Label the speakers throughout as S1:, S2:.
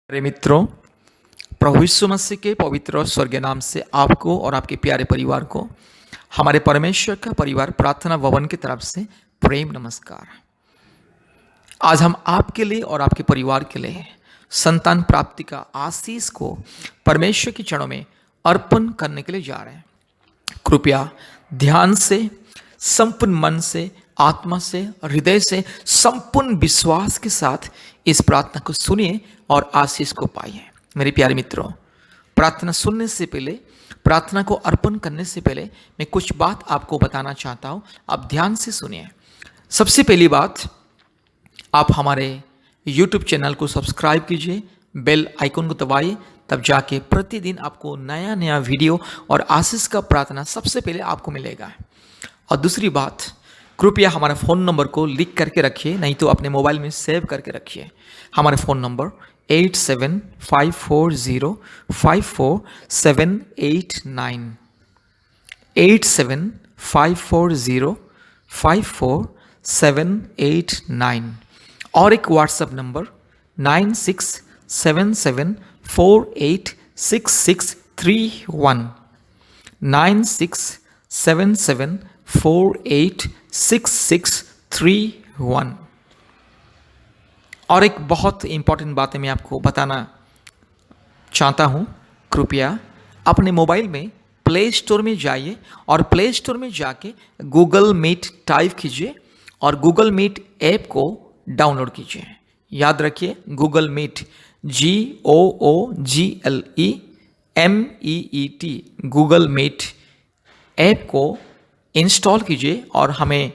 S1: प्यारे मित्रों, प्रभु यीशु मसीह के पवित्र और स्वर्गीय नाम से आपको और आपके प्यारे परिवार को हमारे परमेश्वर का परिवार प्रार्थना भवन की तरफ से प्रेम नमस्कार। आज हम आपके लिए और आपके परिवार के लिए संतान प्राप्ति का आशीष को परमेश्वर के चरणों में अर्पण करने के लिए जा रहे हैं। कृपया ध्यान से, संपूर्ण मन से, आत्मा से, हृदय से, संपूर्ण विश्वास के साथ इस प्रार्थना को सुनिए और आशीष को पाइए। मेरे प्यारे मित्रों, प्रार्थना सुनने से पहले, प्रार्थना को अर्पण करने से पहले मैं कुछ बात आपको बताना चाहता हूँ। आप ध्यान से सुनिए। सबसे पहली बात, आप हमारे YouTube चैनल को सब्सक्राइब कीजिए, बेल आइकन को दबाइए, तब जाके प्रतिदिन आपको नया नया वीडियो और आशीष का प्रार्थना सबसे पहले आपको मिलेगा। और दूसरी बात, कृपया हमारे फ़ोन नंबर को लिख करके रखिए, नहीं तो अपने मोबाइल में सेव करके रखिए। हमारे फ़ोन नंबर 8754054789, 8754054789, और एक व्हाट्सएप नंबर 9677486631, 9677486631। और एक बहुत इंपॉर्टेंट बात है, मैं आपको बताना चाहता हूँ। कृपया अपने मोबाइल में प्ले स्टोर में जाइए और प्ले स्टोर में जाके गूगल मीट टाइप कीजिए और गूगल मीट ऐप को डाउनलोड कीजिए। याद रखिए, Google Meet, GOOGLEMEET, Google Meet app को इंस्टॉल कीजिए और हमें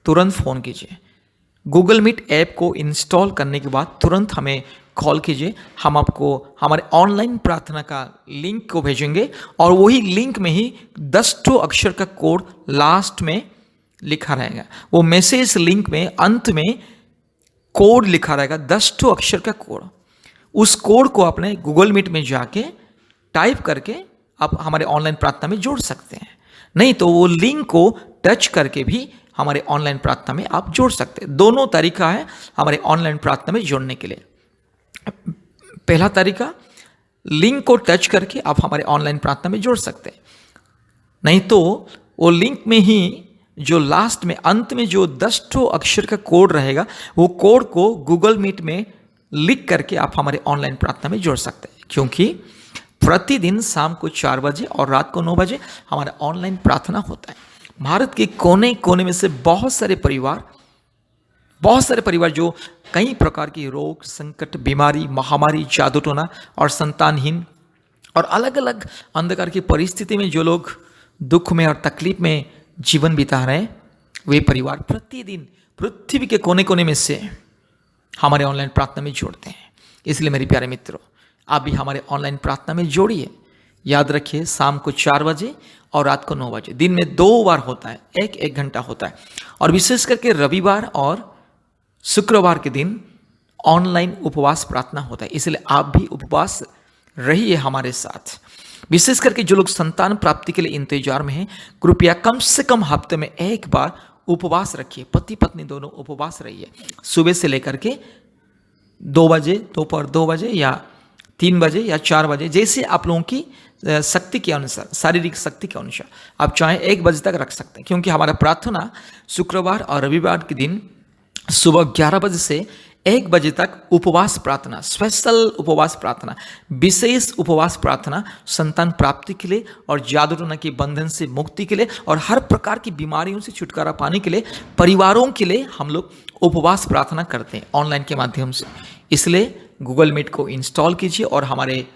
S1: तुरंत फ़ोन कीजिए। गूगल मीट ऐप को इंस्टॉल करने के बाद तुरंत हमें कॉल कीजिए। हम आपको हमारे ऑनलाइन प्रार्थना का लिंक को भेजेंगे और वही लिंक में ही 10 अक्षर का कोड लास्ट में लिखा रहेगा। वो मैसेज लिंक में अंत में कोड लिखा रहेगा, 10 अक्षर का कोड। उस कोड को अपने गूगल मीट में जाके टाइप करके आप हमारे ऑनलाइन प्रार्थना में जोड़ सकते हैं। नहीं तो वो लिंक को टच करके भी हमारे ऑनलाइन प्रार्थना में आप जोड़ सकते हैं। दोनों तरीका है हमारे ऑनलाइन प्रार्थना में जोड़ने के लिए। पहला तरीका, लिंक को टच करके आप हमारे ऑनलाइन प्रार्थना में जोड़ सकते हैं। नहीं तो वो लिंक में ही जो लास्ट में अंत में जो 10 अक्षर का कोड रहेगा, वो कोड को गूगल मीट में लिख करके आप हमारे ऑनलाइन प्रार्थना में जोड़ सकते हैं। क्योंकि प्रतिदिन शाम को 4 बजे और रात को 9 बजे हमारा ऑनलाइन प्रार्थना होता है। भारत के कोने कोने में से बहुत सारे परिवार जो कई प्रकार की रोग, संकट, बीमारी, महामारी, जादू टोना और संतानहीन और अलग अलग अंधकार की परिस्थिति में जो लोग दुख में और तकलीफ में जीवन बिता रहे हैं, वे परिवार प्रतिदिन पृथ्वी के कोने कोने में से हमारे ऑनलाइन प्रार्थना में जोड़ते हैं। इसलिए मेरे प्यारे मित्रों, आप भी हमारे ऑनलाइन प्रार्थना में जोड़िए। याद रखिए, शाम को 4 बजे और रात को 9 बजे, दिन में 2 बार होता है, एक घंटा होता है। और विशेष करके रविवार और शुक्रवार के दिन ऑनलाइन उपवास प्रार्थना होता है। इसलिए आप भी उपवास रहिए हमारे साथ। विशेष करके जो लोग संतान प्राप्ति के लिए इंतजार में हैं, कृपया कम से कम हफ्ते में एक बार उपवास रखिए। पति पत्नी दोनों उपवास रहिए। सुबह से लेकर के 2 बजे, दोपहर 2 बजे या 3 बजे या 4 बजे, जैसे आप लोगों की शक्ति के अनुसार, शारीरिक शक्ति के अनुसार आप चाहे 1 बजे तक रख सकते हैं। क्योंकि हमारा प्रार्थना शुक्रवार और रविवार के दिन सुबह 11 बजे से 1 बजे तक उपवास प्रार्थना, स्पेशल उपवास प्रार्थना, विशेष उपवास प्रार्थना संतान प्राप्ति के लिए और जादू टोना के बंधन से मुक्ति के लिए और हर प्रकार की बीमारियों से छुटकारा पाने के लिए परिवारों के लिए हम लोग उपवास प्रार्थना करते हैं ऑनलाइन के माध्यम से। इसलिए गूगल मीट को इंस्टॉल कीजिए और हमारे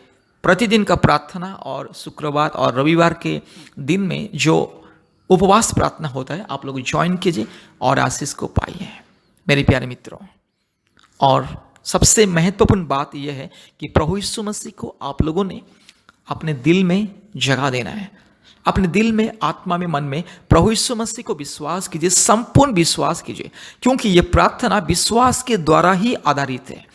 S1: प्रतिदिन का प्रार्थना और शुक्रवार और रविवार के दिन में जो उपवास प्रार्थना होता है, आप लोग ज्वाइन कीजिए और आशीष को पाइए मेरे प्यारे मित्रों। और सबसे महत्वपूर्ण बात यह है कि प्रभु यीशु मसीह को आप लोगों ने अपने दिल में जगह देना है। अपने दिल में, आत्मा में, मन में प्रभु यीशु मसीह को विश्वास कीजिए, संपूर्ण विश्वास कीजिए। क्योंकि ये प्रार्थना विश्वास के द्वारा ही आधारित है।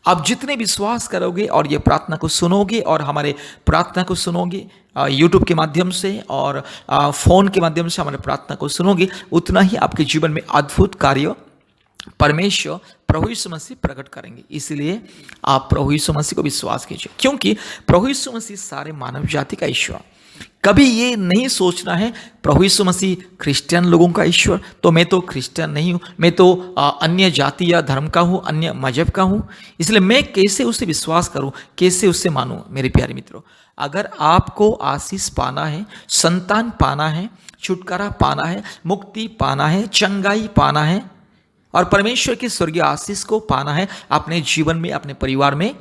S1: आप जितने विश्वास करोगे और ये प्रार्थना को सुनोगे और हमारे प्रार्थना को सुनोगे यूट्यूब के माध्यम से और फ़ोन के माध्यम से हमारे प्रार्थना को सुनोगे, उतना ही आपके जीवन में अद्भुत कार्य परमेश्वर प्रभु यीशु मसीह प्रकट करेंगे। इसलिए आप प्रभु यीशु मसीह को विश्वास कीजिए, क्योंकि प्रभु यीशु मसीह सारे मानव जाति का ईश्वर। कभी ये नहीं सोचना है प्रभु यीशु मसीह क्रिश्चियन लोगों का ईश्वर, तो मैं तो क्रिश्चियन नहीं हूँ, मैं तो अन्य जाति या धर्म का हूँ, अन्य मजहब का हूँ, इसलिए मैं कैसे उससे विश्वास करूँ, कैसे उससे मानूँ। मेरे प्यारे मित्रों, अगर आपको आशीष पाना है, संतान पाना है, छुटकारा पाना है, मुक्ति पाना है, चंगाई पाना है और परमेश्वर की स्वर्गीय आशीष को पाना है अपने जीवन में, अपने परिवार में,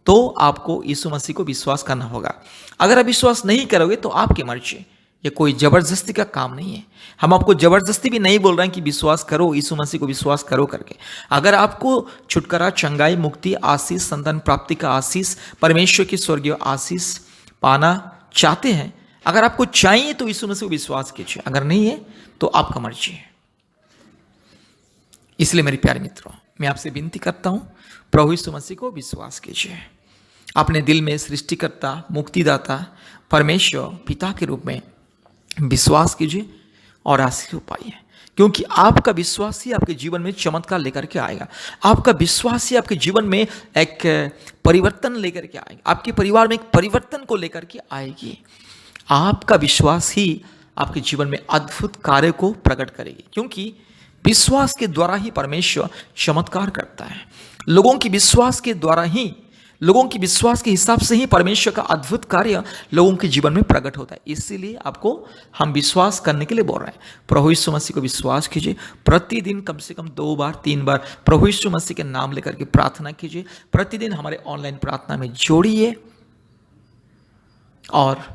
S1: तो आपको यीशु मसीह को विश्वास करना होगा। अगर आप विश्वास नहीं करोगे तो आपकी मर्जी, ये कोई जबरदस्ती का काम नहीं है। हम आपको जबरदस्ती भी नहीं बोल रहे हैं कि विश्वास करो, यीशु मसीह को विश्वास करो करके। अगर आपको छुटकारा, चंगाई, मुक्ति, आशीष, संतान प्राप्ति का आशीष, परमेश्वर की स्वर्गीय आशीष पाना चाहते हैं, अगर आपको चाहिए तो यीशु मसीह को विश्वास कीजिए, अगर नहीं है तो आपका मर्जी है। इसलिए मेरे प्यारे मित्रों, मैं आपसे विनती करता हूं, प्रभु यीशु मसीह को विश्वास कीजिए। अपने दिल में सृष्टिकर्ता, मुक्तिदाता, परमेश्वर पिता के रूप में विश्वास कीजिए और आशीष पाइए, क्योंकि आपका विश्वास ही आपके जीवन में चमत्कार लेकर के आएगा। आपका विश्वास ही आपके जीवन में एक परिवर्तन लेकर के आएगा, आपके परिवार में एक परिवर्तन को लेकर के आएगी। आपका विश्वास ही आपके जीवन में अद्भुत कार्य को प्रकट करेगी, क्योंकि विश्वास के द्वारा ही परमेश्वर चमत्कार करता है। लोगों की विश्वास के द्वारा ही, लोगों की विश्वास के हिसाब से ही परमेश्वर का अद्भुत कार्य लोगों के जीवन में प्रकट होता है। इसीलिए आपको हम विश्वास करने के लिए बोल रहे हैं। प्रभु यीशु मसीह को विश्वास कीजिए, प्रतिदिन कम से कम 2 बार 3 बार प्रभु यीशु मसीह के नाम लेकर के प्रार्थना कीजिए। प्रतिदिन हमारे ऑनलाइन प्रार्थना में जोड़िए और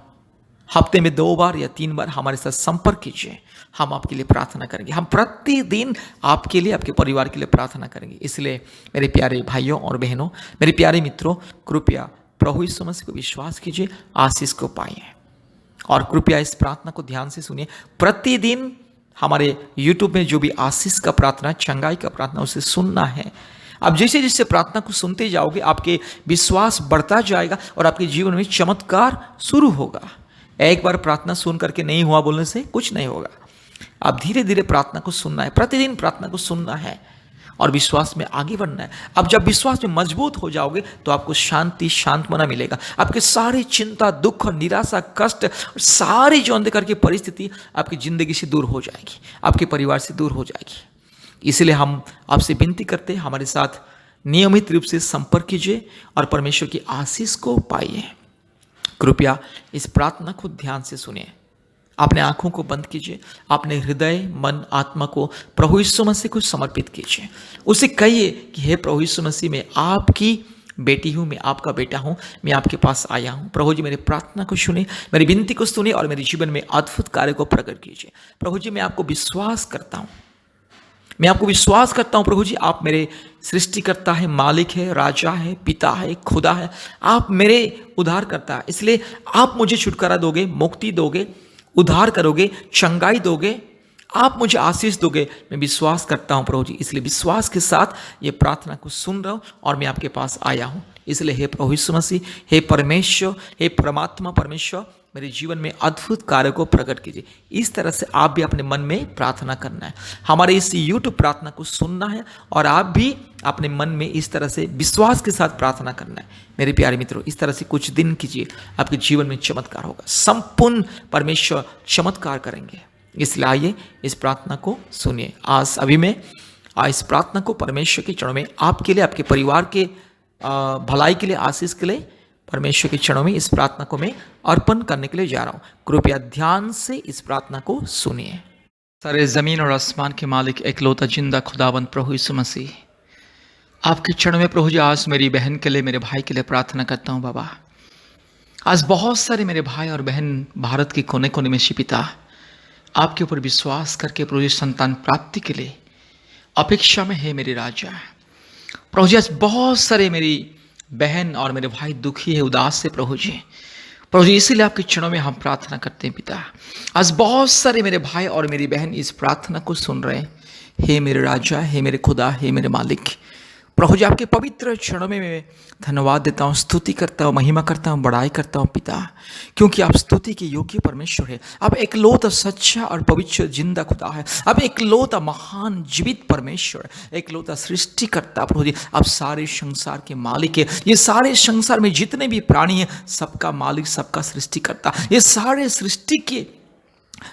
S1: हफ्ते में 2 बार या 3 बार हमारे साथ संपर्क कीजिए। हम आपके लिए प्रार्थना करेंगे। हम प्रतिदिन आपके लिए, आपके परिवार के लिए प्रार्थना करेंगे। इसलिए मेरे प्यारे भाइयों और बहनों, मेरे प्यारे मित्रों, कृपया प्रभु यीशु मसीह को विश्वास कीजिए, आशीष को पाइए और कृपया इस प्रार्थना को ध्यान से सुनिए। प्रतिदिन हमारे यूट्यूब में जो भी आशीष का प्रार्थना, चंगाई का प्रार्थना, उसे सुनना है। अब जैसे जैसे प्रार्थना को सुनते जाओगे, आपके विश्वास बढ़ता जाएगा और आपके जीवन में चमत्कार शुरू होगा। एक बार प्रार्थना सुन करके नहीं हुआ बोलने से कुछ नहीं होगा। आप धीरे धीरे प्रार्थना को सुनना है, प्रतिदिन प्रार्थना को सुनना है और विश्वास में आगे बढ़ना है। अब जब विश्वास में मजबूत हो जाओगे तो आपको शांति, शांतमना मिलेगा। आपके सारी चिंता, दुख और निराशा, कष्ट और सारी जो अंधकार की परिस्थिति आपकी जिंदगी से दूर हो जाएगी, आपके परिवार से दूर हो जाएगी। इसलिए हम आपसे विनती करते हैं, हमारे साथ नियमित रूप से संपर्क कीजिए और परमेश्वर की आशीष को पाइए। कृपया इस प्रार्थना को ध्यान से सुनिए। अपने आंखों को बंद कीजिए, अपने हृदय, मन, आत्मा को प्रभु यीशु मसीह को समर्पित कीजिए। उसे कहिए कि हे प्रभु यीशु मसीह, मैं आपकी बेटी हूँ, मैं आपका बेटा हूँ, मैं आपके पास आया हूँ। प्रभु जी, मेरी प्रार्थना को सुने, मेरी विनती को सुने और मेरे जीवन में अद्भुत कार्य को प्रकट कीजिए। प्रभु जी, मैं आपको विश्वास करता हूँ, मैं आपको विश्वास करता हूँ। प्रभु जी, आप मेरे सृष्टिकर्ता है, मालिक है, राजा है, पिता है, खुदा है, आप मेरे उद्धार करता है। इसलिए आप मुझे छुटकारा दोगे, मुक्ति दोगे, उद्धार करोगे, चंगाई दोगे, आप मुझे आशीष दोगे। मैं विश्वास करता हूँ प्रभु जी, इसलिए विश्वास के साथ ये प्रार्थना को सुन रहा हूँ और मैं आपके पास आया हूँ। इसलिए हे प्रभु यीशु मसीह, हे परमेश्वर, हे परमात्मा परमेश्वर, मेरे जीवन में अद्भुत कार्य को प्रकट कीजिए। इस तरह से आप भी अपने मन में प्रार्थना करना है, हमारे इस यूट्यूब प्रार्थना को सुनना है और आप भी अपने मन में इस तरह से विश्वास के साथ प्रार्थना करना है। मेरे प्यारे मित्रों, इस तरह से कुछ दिन कीजिए, आपके जीवन में चमत्कार होगा, संपूर्ण परमेश्वर चमत्कार करेंगे। इसलिए आइए इस प्रार्थना को सुनिए। आज अभी मैं इस प्रार्थना को परमेश्वर के चरणों में आपके लिए, आपके परिवार के भलाई के लिए, आशीष के लिए परमेश्वर के चरणों में इस प्रार्थना को मैं अर्पण करने के लिए जा रहा हूँ। कृपया ध्यान से इस प्रार्थना को सुनिए। सारे ज़मीन और आसमान के मालिक, एकलौता जिंदा खुदावंद प्रभु यीशु मसीह, आपके चरणों में प्रभु जी आज मेरी बहन के लिए, मेरे भाई के लिए प्रार्थना करता हूँ। बाबा, आज बहुत सारे मेरे भाई और बहन भारत के कोने कोने में पिता आपके ऊपर विश्वास करके प्रभु जी संतान प्राप्ति के लिए अपेक्षा में है। मेरे राजा प्रभु जी, आज बहुत सारे मेरी बहन और मेरे भाई दुखी है, उदास है प्रभु जी, इसीलिए आपके चरणों में हम प्रार्थना करते हैं पिता। आज बहुत सारे मेरे भाई और मेरी बहन इस प्रार्थना को सुन रहे हैं। हे मेरे राजा, हे मेरे खुदा, हे मेरे मालिक प्रभु जी आपके पवित्र चरणों में मैं धन्यवाद देता हूँ, स्तुति करता हूँ, महिमा करता हूँ, बड़ाई करता हूँ पिता, क्योंकि आप स्तुति के योग्य परमेश्वर है। आप एकलौता सच्चा और पवित्र जिंदा खुदा है। आप एकलौता महान जीवित परमेश्वर, एकलौता सृष्टिकर्ता प्रभु जी। आप सारे संसार के मालिक है। ये सारे संसार में जितने भी प्राणी हैं सबका मालिक, सबका सृष्टिकर्ता, ये सारे सृष्टि के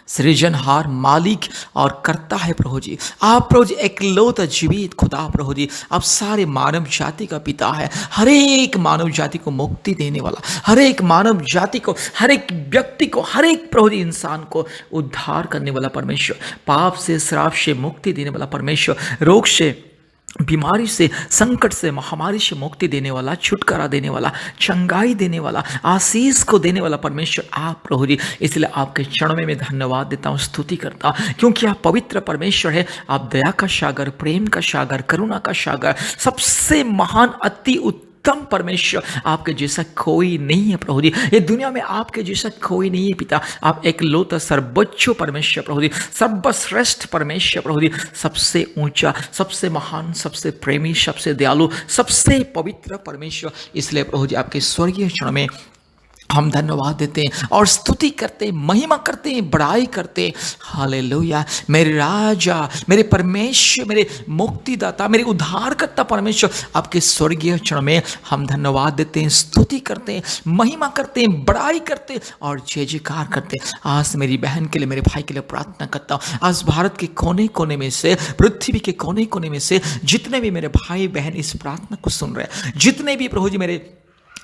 S1: सृजनहार, मालिक और करता है प्रभु जी। आप प्रभु जी एकलौता जीवित खुदा प्रभु जी। आप सारे मानव जाति का पिता है। हर एक मानव जाति को मुक्ति देने वाला, हर एक मानव जाति को, हर एक व्यक्ति को, हर एक प्रभु जी इंसान को उद्धार करने वाला परमेश्वर, पाप से, श्राप से मुक्ति देने वाला परमेश्वर, रोग से, बीमारी से, संकट से, महामारी से मुक्ति देने वाला, छुटकारा देने वाला, चंगाई देने वाला, आशीष को देने वाला परमेश्वर आप प्रभु जी। इसलिए आपके चरणों में मैं धन्यवाद देता हूँ, स्तुति करता हूँ, क्योंकि आप पवित्र परमेश्वर है। आप दया का सागर, प्रेम का सागर, करुणा का सागर, सबसे महान, अति उत्तम परमेश्वर, आपके जैसा कोई नहीं है प्रभु जी। ये दुनिया में आपके जैसा कोई नहीं है पिता। आप एकलौता सर्वोच्च परमेश्वर प्रभु जी, सर्वश्रेष्ठ परमेश्वर प्रभु जी, सबसे ऊंचा, सबसे महान, सबसे प्रेमी, सबसे दयालु, सबसे पवित्र परमेश्वर। इसलिए प्रभु जी आपके स्वर्गीय चरण में हम धन्यवाद देते हैं और स्तुति करते हैं, महिमा करते हैं, बड़ाई करते हैं। हालेलुया। मेरे राजा, मेरे परमेश्वर, मेरे मुक्तिदाता, मेरे उद्धारकर्ता परमेश्वर, आपके स्वर्गीय चरण में हम धन्यवाद देते हैं, स्तुति करते हैं, महिमा करते हैं, बड़ाई करते हैं और जय जयकार करते हैं। आज मेरी बहन के लिए, मेरे भाई के लिए प्रार्थना करता हूँ। आज भारत के कोने कोने में से, पृथ्वी के कोने कोने में से जितने भी मेरे भाई बहन इस प्रार्थना को सुन रहे हैं, जितने भी प्रभु जी मेरे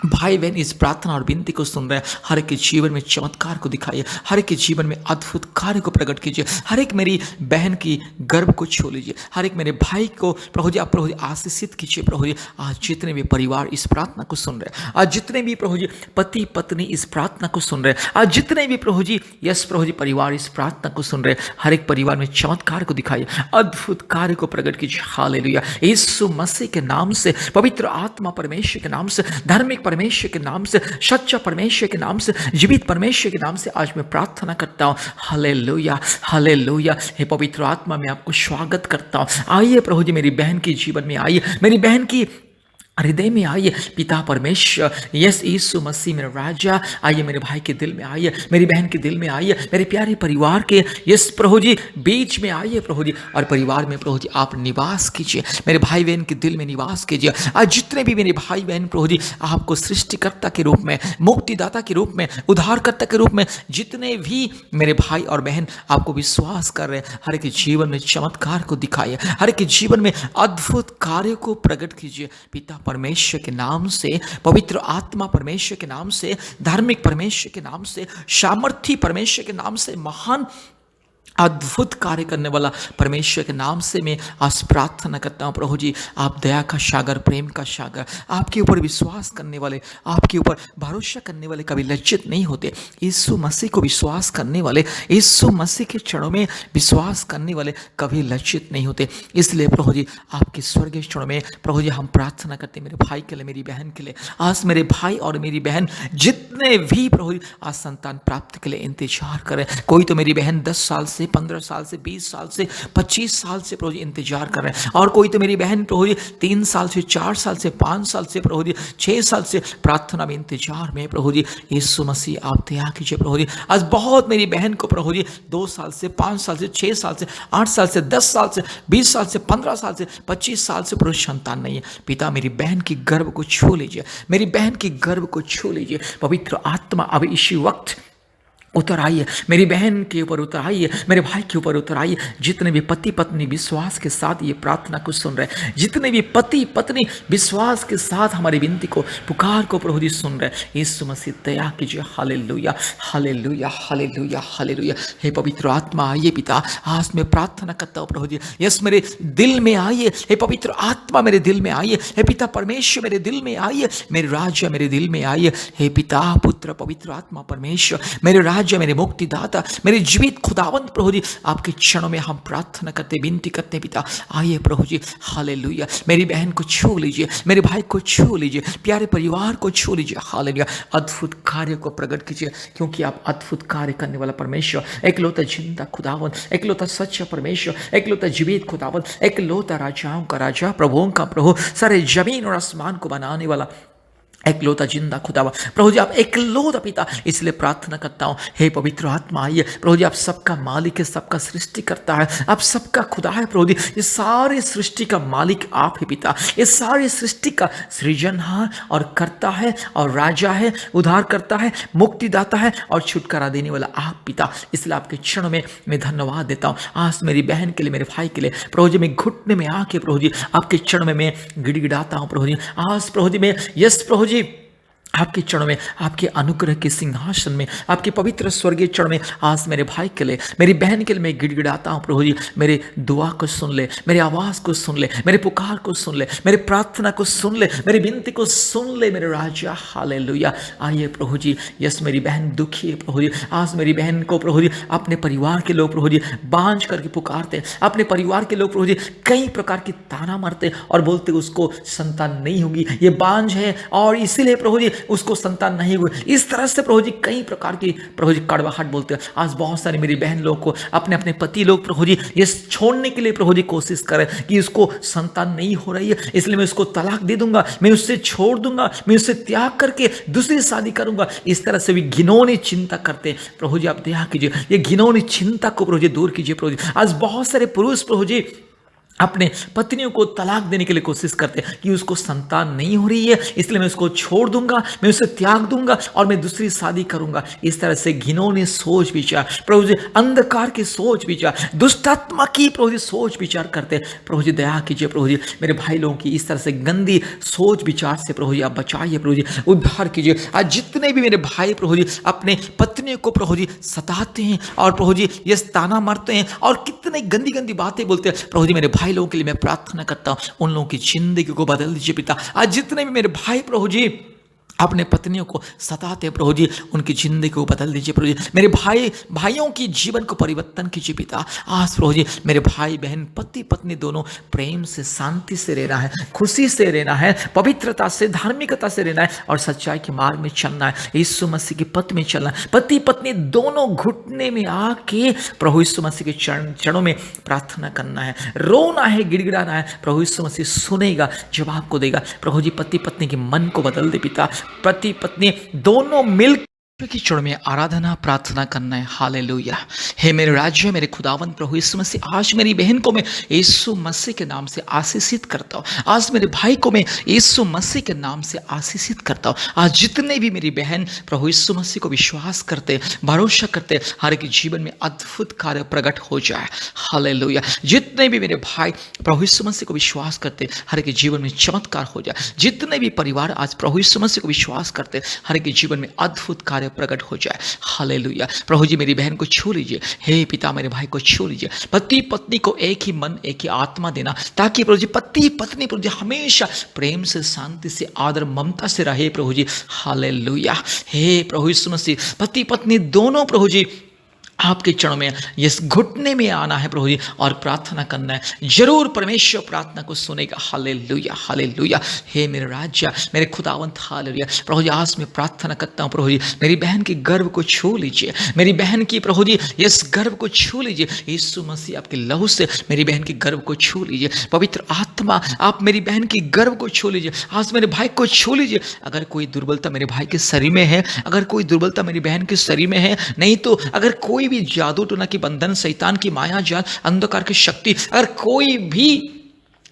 S1: भाई बहन इस प्रार्थना और विनती को सुन रहे हैं, हर एक के जीवन में चमत्कार को दिखाइए, हर एक के जीवन में अद्भुत कार्य को प्रकट कीजिए, हर एक मेरी बहन की गर्भ को छू लीजिए, हर एक मेरे भाई को प्रभु जी आप प्रभु जी आशीषित कीजिए। प्रभु जी आज जितने भी परिवार इस प्रार्थना को सुन रहे हैं, आज जितने भी प्रभु जी पति पत्नी इस प्रार्थना को सुन रहे हैं, आज जितने भी प्रभु जी यस प्रभु जी परिवार इस प्रार्थना को सुन रहे हैं, हर एक परिवार में चमत्कार को दिखाइए, अद्भुत कार्य को प्रकट कीजिए। हालेलुया। यीशु मसीह के नाम से, पवित्र आत्मा परमेश्वर के नाम से, धार्मिक परमेश्वर के नाम से, सच्चा परमेश्वर के नाम से, जीवित परमेश्वर के नाम से आज मैं प्रार्थना करता हूँ। Hallelujah, hallelujah. हे पवित्र आत्मा मैं आपको स्वागत करता हूँ। आइए प्रभु जी मेरी बहन के जीवन में आइए, मेरी बहन की हृदय में आइए पिता परमेश्वर। यस यीशु मसीह मेरा राजा, आइए मेरे भाई के दिल में आइए, मेरी बहन के दिल में आइए, मेरे प्यारे परिवार के यस प्रभु जी बीच में आइए प्रभु जी, और परिवार में प्रभु जी आप निवास कीजिए, मेरे भाई बहन के दिल में निवास कीजिए। आज जितने भी मेरे भाई बहन प्रभु जी आपको सृष्टिकर्ता के रूप में, मुक्तिदाता के रूप में, उद्धारकर्ता के रूप में, जितने भी मेरे भाई और बहन आपको विश्वास कर रहे हैं, हर एक जीवन में चमत्कार को दिखाइए, हर एक जीवन में अद्भुत कार्य को प्रकट कीजिए पिता परमेश्वर के नाम से, पवित्र आत्मा परमेश्वर के नाम से, धार्मिक परमेश्वर के नाम से, सामर्थी परमेश्वर के नाम से, महान अद्भुत कार्य करने वाला परमेश्वर के नाम से मैं आज प्रार्थना करता हूँ। प्रभु जी आप दया का सागर, प्रेम का सागर, आपके ऊपर विश्वास करने वाले, आपके ऊपर भरोसा करने वाले कभी लज्जित नहीं होते। यीशु मसीह को विश्वास करने वाले, यीशु मसीह के चरणों में विश्वास करने वाले कभी लज्जित नहीं होते। इसलिए प्रभु जी आपके स्वर्गीय चरणों में प्रभु जी हम प्रार्थना करते हैं, मेरे भाई के लिए, मेरी बहन के लिए। आज मेरे भाई और मेरी बहन जितने भी प्रभु जी आज संतान प्राप्ति के लिए इंतजार करें, कोई तो मेरी बहन 10 साल से, 15 साल से, 20 साल से, 25 साल से प्रभु जी इंतजार कर रहे हैं, और कोई तो मेरी बहन प्रभु जी 3 साल से, 4 साल से, 5 साल से प्रभु जी 6 साल से प्रार्थना में इंतजार में। प्रभु जी यीशु मसीह आप दया कीजिए प्रभु जी। आज बहुत मेरी बहन को प्रभु जी 2 साल से, 5 साल से, 6 साल से, 8 साल से, 10 साल से, 20 साल से, 15 साल से, 25 साल से प्रभु संतान नहीं है। पिता मेरी बहन की गर्भ को छू लीजिए, मेरी बहन की गर्भ को छू लीजिए। पवित्र आत्मा अब इसी वक्त उतर आइए, मेरी बहन के ऊपर उतर आइए, मेरे भाई के ऊपर उतर आइए। जितने भी पति पत्नी विश्वास के साथ ये प्रार्थना को सुन रहे हैं, जितने भी पति पत्नी विश्वास के साथ हमारी विनती को, पुकार को प्रभु जी सुन रहे हैं, यीशु मसीह दया कीजिए। Hallelujah, hallelujah, hallelujah, hallelujah. हे पवित्र आत्मा आइए पिता, आज मैं प्रार्थना करता हूँ प्रभु जी, यस मेरे दिल में आइए। हे पवित्र आत्मा मेरे दिल में आइए, हे पिता परमेश्वर मेरे दिल में आइए, मेरे राजा मेरे दिल में आइए। हे पिता पुत्र पवित्र आत्मा परमेश्वर मेरे राजा राजा, मेरे मुक्तिदाता, मेरे जीवित खुदावंत प्रभु जी, आपके चरणों में हम प्रार्थना करते, विनती करते पिता। आइए प्रभु जी, हालेलुया, मेरी बहन को छू लीजिए, मेरे भाई को छू लीजिए, प्यारे परिवार को छू लीजिए। हालेलुया, अद्भुत कार्य को प्रकट कीजिए, क्योंकि आप अद्भुत कार्य करने वाला परमेश्वर, एकलौता जिंदा खुदावन, एकलौता सच्चा परमेश्वर, एकलौता जीवित खुदावन, एकलौता राजाओं का राजा, प्रभुओं का प्रभु, सारे जमीन और आसमान को बनाने वाला एकलौता जिंदा खुदावा प्रभु जी, आप एकलौता पिता, इसलिए प्रार्थना करता हूँ, हे पवित्र आत्मा आइए प्रभु जी, आप सबका मालिक है, सबका सृष्टि करता है, आप सबका खुदा है प्रभु जी, ये सारी सृष्टि का मालिक आप है पिता, ये सारी सृष्टि का सृजनहार और करता है और राजा है, उद्धार करता है, मुक्तिदाता है और छुटकारा देने वाला आप पिता। इसलिए आपके चरणों में मैं धन्यवाद देता हूँ। आज मेरी बहन के लिए, मेरे भाई के लिए प्रभु जी, मैं घुटने में आके प्रभु जी आपके चरणों में मैं गिड़गिड़ाता हूँ प्रभु जी। आज प्रभु जी मैं, यस प्रभु जी, आपके चरणों में, आपके अनुग्रह के सिंहासन में, आपके पवित्र स्वर्गीय चरण में आज मेरे भाई के लिए, मेरी बहन के लिए मैं गिड़गिड़ाता हूँ प्रभु जी। मेरे दुआ को सुन ले, मेरी आवाज़ को सुन ले, मेरे पुकार को सुन ले, मेरी प्रार्थना को सुन ले, मेरी विनती को सुन ले मेरे राजा। हालेलुया। आइए प्रभु जी, यस मेरी बहन दुखी है प्रभु जी, आज मेरी बहन को प्रभु जी अपने परिवार के लोग प्रभु जी बांझ करके पुकारते, अपने परिवार के लोग प्रभु जी कई प्रकार की ताना मारते और बोलते उसको संतान नहीं होगी, ये बांझ है और इसीलिए प्रभु जी उसको संतान नहीं हुई। इस तरह से प्रभु जी कई प्रकार की प्रभु जी कड़वाहट बोलते हैं। आज बहुत सारी मेरी बहन लोग को अपने अपने पति लोग प्रभु जी ये छोड़ने के लिए प्रभु जी कोशिश करें कि उसको संतान नहीं हो रही है, इसलिए मैं उसको तलाक दे दूंगा, मैं उससे छोड़ दूंगा, मैं उससे त्याग करके दूसरी शादी करूंगा। इस तरह से भी घिनौनी चिंता करते हैं। प्रभु जी आप दया कीजिए, ये घिनौनी चिंता को प्रभु जी दूर कीजिए प्रभु जी। आज बहुत सारे पुरुष प्रभु जी अपने पत्नियों को तलाक देने के लिए कोशिश करते हैं कि उसको संतान नहीं हो रही है, इसलिए मैं उसको छोड़ दूंगा, मैं उसे त्याग दूंगा और मैं दूसरी शादी करूंगा। इस तरह से घिनौने सोच विचार प्रभु जी, अंधकार की सोच विचार, दुष्टात्मा की प्रभु जी सोच विचार करते हैं। प्रभु जी दया कीजिए प्रभु जी, मेरे भाई लोगों की इस तरह से गंदी सोच विचार से प्रभु जी आप बचाइए प्रभु जी, उद्धार कीजिए। आज जितने भी मेरे भाई प्रभु जी अपने पत्नियों को प्रभु जी सताते हैं और प्रभु जी ये ताना मारते हैं और कितने गंदी गंदी बातें बोलते हैं, प्रभु जी मेरे भाई लोगों के लिए मैं प्रार्थना करता हूं, उन लोगों की जिंदगी को बदल दीजिए पिता। आज जितने भी मेरे भाई प्रभु जी अपने पत्नियों को सताते प्रभु जी, उनकी जिंदगी को बदल दीजिए प्रभु जी। मेरे भाइयों की जीवन को परिवर्तन कीजिए पिता। आज प्रभु जी मेरे भाई बहन, पति पत्नी दोनों प्रेम से, शांति से रहना है, खुशी से रहना है, पवित्रता से, धार्मिकता से रहना है और सच्चाई के मार्ग में चलना है, यीशु मसीह के पथ में चलना है। पति पत्नी दोनों घुटने में आके प्रभु यीशु मसीह के चरणों में प्रार्थना करना है, रोना है, गिड़गिड़ाना है। प्रभु यीशु मसीह सुनेगा, जवाब को देगा। प्रभु जी पति पत्नी के मन को बदल दे पिता। पति पत्नी दोनों मिल की चरण में आराधना प्रार्थना करना है। हालेलुया। हे मेरे राज्य, मेरे खुदावन प्रभु यीशु मसीह, आज मेरी बहन को मैं यीशु मसीह के नाम से आशीषित करता हूँ। आज मेरे भाई को मैं यीशु मसीह के नाम से आशीषित करता हूँ। आज जितने भी मेरी बहन प्रभु यीशु मसीह को विश्वास करते, भरोसा करते, हर एक जीवन में अद्भुत कार्य प्रकट हो जाए। हालेलुया। जितने भी मेरे भाई प्रभु यीशु मसीह को विश्वास करते, हर एक जीवन में चमत्कार हो जाए। जितने भी परिवार आज प्रभु यीशु मसीह को विश्वास करते, हर एक जीवन में अद्भुत कार्य प्रकट हो जाए। हालेलुया। प्रभु जी मेरी बहन को छू लीजिए, हे पिता मेरे भाई को छू लीजिए। पति पत्नी को एक ही मन, एक ही आत्मा देना, ताकि प्रभु जी पति पत्नी प्रभु जी हमेशा प्रेम से, शांति से, आदर ममता से रहे प्रभु जी। हालेलुया। हे प्रभु यीशु मसीह, पति पत्नी दोनों प्रभु जी आपके चरणों में इस घुटने में आना है प्रभु जी और प्रार्थना करना है। जरूर परमेश्वर प्रार्थना को सुनेगा। Hallelujah, hallelujah. हे मेरे राजा, मेरे खुदावंत, हालेलुया। प्रभु जी आज मैं प्रार्थना करता हूँ प्रभु जी, मेरी बहन के गर्भ को छू लीजिए, मेरी बहन की प्रभु जी इस गर्भ को छू लीजिए। यीशु मसीह आपके लहू से मेरी बहन के गर्भ को छू लीजिए। पवित्र आत्मा आप मेरी बहन की गर्भ को छू लीजिए। आज मेरे भाई को छू लीजिए। अगर कोई दुर्बलता मेरे भाई के शरीर में है, अगर कोई दुर्बलता मेरी बहन के शरीर में है, नहीं तो अगर कोई भी जादू टोना की बंधन, शैतान की माया जाल, अंधकार की शक्ति, अगर कोई भी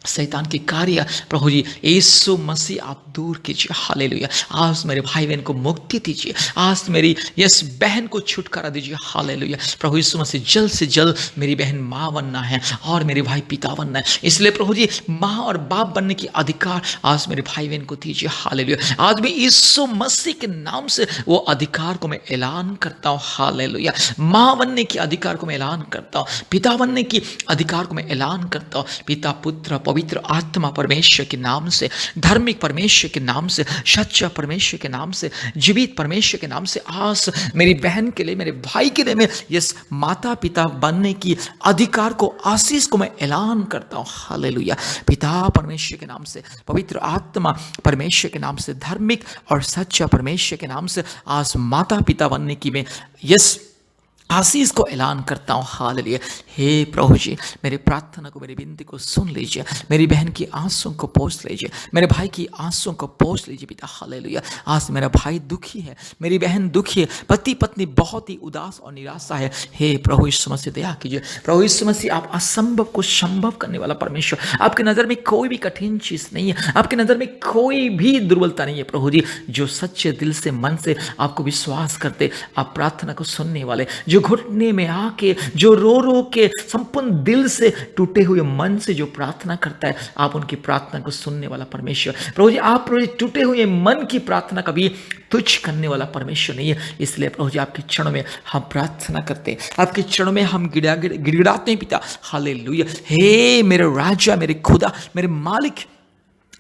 S1: शैतान के कार्य प्रभु जी यीशु मसीह आप दूर कीजिए। हालेलुया। आज मेरे भाई बहन को मुक्ति दीजिए। आज मेरी यस बहन को छुटकारा दीजिए। हालेलुया। प्रभु यीशु मसीह जल्द से जल्द मेरी बहन माँ बनना है और मेरे भाई पिता बनना है। इसलिए प्रभु जी माँ और बाप बनने की अधिकार आज मेरे भाई बहन को दीजिए। हालेलुया। आज मैं यीशु मसीह के नाम से वो अधिकार को मैं ऐलान करता हूँ। हालेलुया। माँ बनने के अधिकार को मैं ऐलान करता हूँ, पिता बनने की अधिकार को मैं ऐलान करता हूँ। पिता, पुत्र, पवित्र आत्मा परमेश्वर के नाम से, धार्मिक परमेश्वर के नाम से, सच्चा परमेश्वर के नाम से, जीवित परमेश्वर के नाम से आज मेरी बहन के लिए, मेरे भाई के लिए मैं यस माता पिता बनने की अधिकार को, आशीष को मैं ऐलान करता हूँ। हालेलुया। पिता परमेश्वर के नाम से, पवित्र आत्मा परमेश्वर के नाम से, धार्मिक और सच्चा परमेश्वर के नाम से आज माता पिता बनने की मैं यस आशीष को ऐलान करता हूँ। हालेलुया। हे प्रभु जी, मेरी प्रार्थना को, मेरी विनती को सुन लीजिए। मेरी बहन की आंसुओं को पोंछ लीजिए, मेरे भाई की आंसुओं को पोंछ लीजिए पिता। हालेलुया। आज मेरा भाई दुखी है, मेरी बहन दुखी है, पति पत्नी बहुत ही उदास और निराशा है। हे प्रभु यीशु मसीह दया कीजिए। प्रभु यीशु मसीह, आप असंभव को संभव करने वाला परमेश्वर, आपकी नज़र में कोई भी कठिन चीज़ नहीं है, आपकी नज़र में कोई भी दुर्बलता नहीं है। प्रभु जी, जो सच्चे दिल से, मन से आपको विश्वास करते, आप प्रार्थना को सुनने वाले, जो घुटने में आके, जो रो रो के संपूर्ण दिल से, टूटे हुए मन से जो प्रार्थना करता है, आप उनकी प्रार्थना को सुनने वाला परमेश्वर। प्रभु जी, आप प्रभु जी टूटे हुए मन की प्रार्थना कभी तुच्छ करने वाला परमेश्वर नहीं है। इसलिए प्रभु जी, आपके चरणों में हम प्रार्थना करते हैं, आपके चरणों में हम गिड़गिड़ाते हैं पिता। हालेलुया। हे मेरे राजा, मेरे खुदा, मेरे मालिक,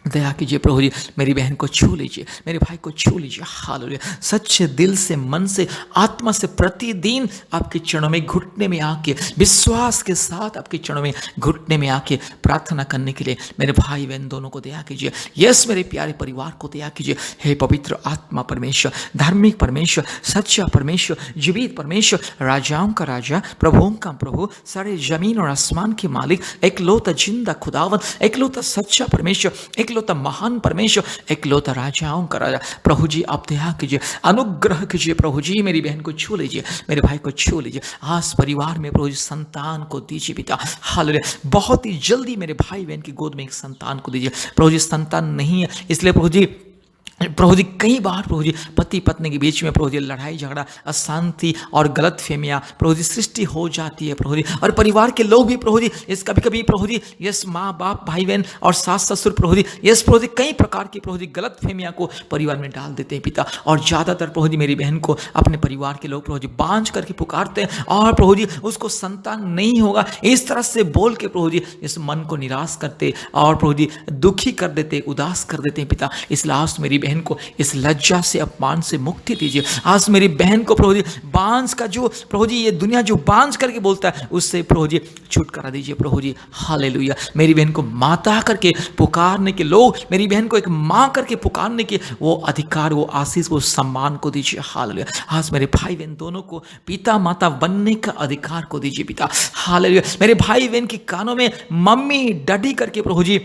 S1: दया कीजिए प्रभु जी, मेरी बहन को छू लीजिए, मेरे भाई को छू लीजिए। हालेलुया। सच्चे दिल से, मन से, आत्मा से प्रतिदिन आपके चरणों में घुटने में आके, विश्वास के साथ आपके चरणों में घुटने में आके प्रार्थना करने के लिए मेरे भाई बहन दोनों को दया कीजिए। यस, मेरे प्यारे परिवार को दया कीजिए। हे पवित्र आत्मा परमेश्वर, धार्मिक परमेश्वर, सच्चा परमेश्वर, जीवित परमेश्वर, राजाओं का राजा, प्रभुओं का प्रभु, सारे जमीन और आसमान के मालिक, एकलौता जिंदा खुदावन, एकलौता सच्चा परमेश्वर, एकलौता महान परमेश्वर, एकलौता राजाओं का राजा। प्रभु जी, आप दया कीजिए, अनुग्रह कीजिए। प्रभु जी, मेरी बहन को छू लीजिए, मेरे भाई को छू लीजिए। आज परिवार में प्रभु जी संतान को दीजिए पिता। हालेलुया। बहुत ही जल्दी मेरे भाई बहन की गोद में एक संतान को दीजिए। प्रभु जी, संतान नहीं है, इसलिए प्रभु जी कई बार प्रभु जी पति पत्नी के बीच में प्रभु जी लड़ाई झगड़ा, अशांति और गलत फहमियाँ प्रभु जी सृष्टि हो जाती है प्रभु जी। और परिवार के लोग भी प्रभु जी इस कभी कभी प्रभु जी यस माँ बाप, भाई बहन और सास ससुर प्रभु जी यस प्रभु जी कई प्रकार की प्रभु जी गलत फहमियाँ को परिवार में डाल देते हैं पिता। और ज़्यादातर प्रभु जी मेरी बहन को अपने परिवार के लोग प्रभु जी बांझ करके पुकारते हैं, और प्रभु जी उसको संतान नहीं होगा इस तरह से बोल के प्रभु जी इस मन को निराश करते और प्रभु जी दुखी कर देते, उदास कर देते हैं पिता। इस लास्ट मेरी बहन को इस लज्जा से, अपमान से मुक्ति दीजिए। आज मेरी बहन को प्रभु जी बांझ का जो प्रभु जी ये दुनिया जो बांझ करके बोलता है उससे प्रभु जी छुटकारा दीजिए प्रभु जी। हालेलुया। मेरी बहन को माता करके पुकारने के लोग, मेरी बहन को एक माँ करके पुकारने के वो अधिकार, वो आशीष, वो सम्मान को दीजिए। हालेलुया। आज मेरे भाई बहन दोनों को पिता माता बनने का अधिकार को दीजिए पिता। हालेलुया। मेरे भाई बहन के कानों में मम्मी डैडी करके प्रभु जी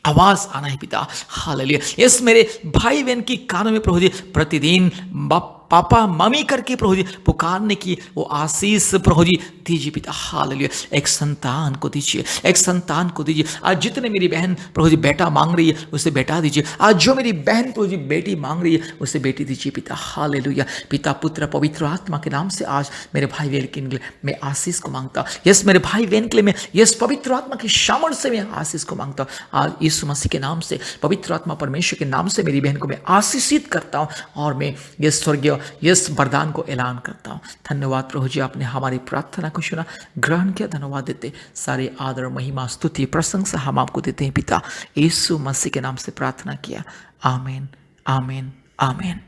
S1: आवाज आना है पिता। हालेलुया। यस, मेरे भाई बहन की कानों में प्रभु जी प्रतिदिन पापा मम्मी करके प्रभु जी पुकारने की वो आशीष प्रभु जी दीजिए पिता। हालेलुया। एक संतान को दीजिए, एक संतान को दीजिए। आज जितने मेरी बहन प्रभु जी बेटा मांग रही है उसे बेटा दीजिए। आज जो मेरी बहन प्रभु जी बेटी मांग रही है उसे बेटी दीजिए पिता। हालेलुया। पिता पुत्र पवित्र आत्मा के नाम से आज मेरे भाई बहन के लिए मैं आशीष को मांगता हूँ। यस, मेरे भाई बहन के लिए मैं यस पवित्र आत्मा की सामर्थ्य से मैं आशीष को मांगता हूँ। आज यीशु मसीह के नाम से, पवित्र आत्मा परमेश्वर के नाम से मेरी बहन को मैं आशीषित करता हूँ और मैं यस स्वर्गीय यस वरदान को ऐलान करता हूँ। धन्यवाद प्रभु जी, आपने हमारी प्रार्थना को सुना, ग्रहण किया। धन्यवाद देते, सारे आदर महिमा स्तुति प्रशंसा हम आपको देते हैं पिता। यीशु मसीह के नाम से प्रार्थना किया। आमीन, आमीन, आमीन।